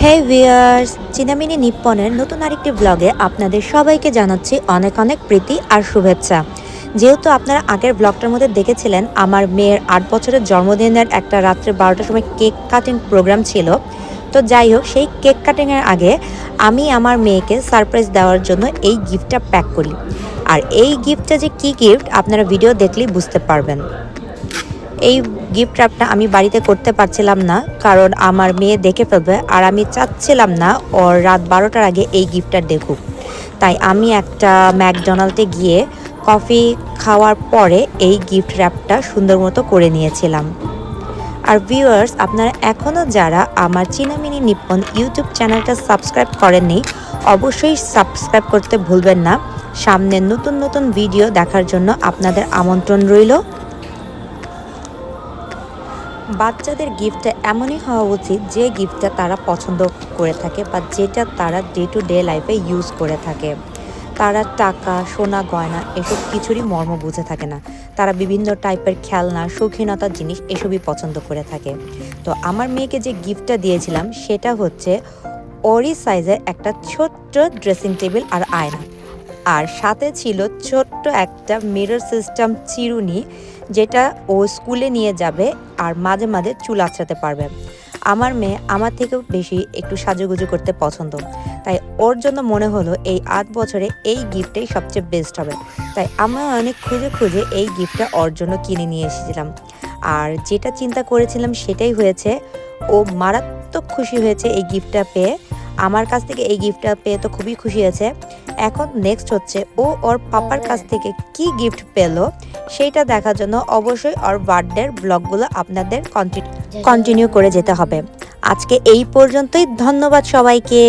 হে viewers, চিনামিনি নিপ্পনের নতুন আরেকটি ব্লগে আপনাদের সবাইকে জানাচ্ছি অনেক অনেক প্রীতি আর শুভেচ্ছা। যেহেতু আপনারা আগের ব্লগটার মধ্যে দেখেছিলেন আমার মেয়ের ৮ বছরের জন্মদিনের একটা রাত্রে ১২টার সময় কেক কাটিং প্রোগ্রাম ছিল, তো যাই হোক সেই কেক কাটিংয়ের আগে আমি আমার মেয়েকে সারপ্রাইজ দেওয়ার জন্য এই গিফটটা প্যাক করি। আর এই গিফটটা যে কী গিফট আপনারা ভিডিও দেখলেই বুঝতে পারবেন। এই গিফট র্যাপটা আমি বাড়িতে করতে পারছিলাম না, কারণ আমার মেয়ে দেখে ফেলবে আর আমি চাচ্ছিলাম না ওর রাত ১২টার আগে এই গিফটটা দেখুক। তাই আমি একটা ম্যাকডোনাল্ডে গিয়ে কফি খাওয়ার পরে এই গিফট র্যাপটা সুন্দর মতো করে নিয়েছিলাম। আর ভিউয়ার্স, আপনারা এখনও যারা আমার চিনামিনি নিপ্পন ইউটিউব চ্যানেলটা সাবস্ক্রাইব করেননি, অবশ্যই সাবস্ক্রাইব করতে ভুলবেন না। সামনে নতুন নতুন ভিডিও দেখার জন্য আপনাদের আমন্ত্রণ রইল। বাচ্চাদের গিফটটা এমনই হওয়া উচিত যে গিফটটা তারা পছন্দ করে থাকে বা যেটা তারা ডে টু ডে লাইফে ইউজ করে থাকে। তারা টাকা, সোনা, গয়না এসব কিছুরই মর্ম বুঝে থাকে না। তারা বিভিন্ন টাইপের খেলনা, শৌখিনতার জিনিস এসবই পছন্দ করে থাকে। তো আমার মেয়েকে যে গিফটটা দিয়েছিলাম সেটা হচ্ছে ওরি সাইজের একটা ছোট্ট ড্রেসিং টেবিল আর আয়না। আর সাথে ছিল ছোট্ট একটা মিরর সিস্টেম চিরুনি, যেটা ও স্কুলে নিয়ে যাবে আর মাঝে মাঝে চুল আঁচড়াতে পারবে। আমার মেয়ে আমার থেকেও বেশি একটু সাজুগুজু করতে পছন্দ, তাই ওর জন্য মনে হলো এই ৮ বছরে এই গিফটটাই সবচেয়ে বেস্ট হবে। তাই আমরা অনেক খুঁজে খুঁজে এই গিফটটা ওর জন্য কিনে নিয়ে এসেছিলাম। আর যেটা চিন্তা করেছিলাম সেটাই হয়েছে। ও মারাত্মক খুশি হয়েছে এই গিফটটা পেয়ে। আমার কাছ থেকে এই গিফটটা পেয়ে তো খুবই খুশি হয়েছে। এখন নেক্সট হচ্ছে ও ওর পাপার কাছ থেকে কি গিফট পেলো সেইটা দেখার জন্য অবশ্যই ওর বার্থডের ব্লগগুলো আপনাদের কন্টিনিউ করে যেতে হবে। আজকে এই পর্যন্তই। ধন্যবাদ সবাইকে।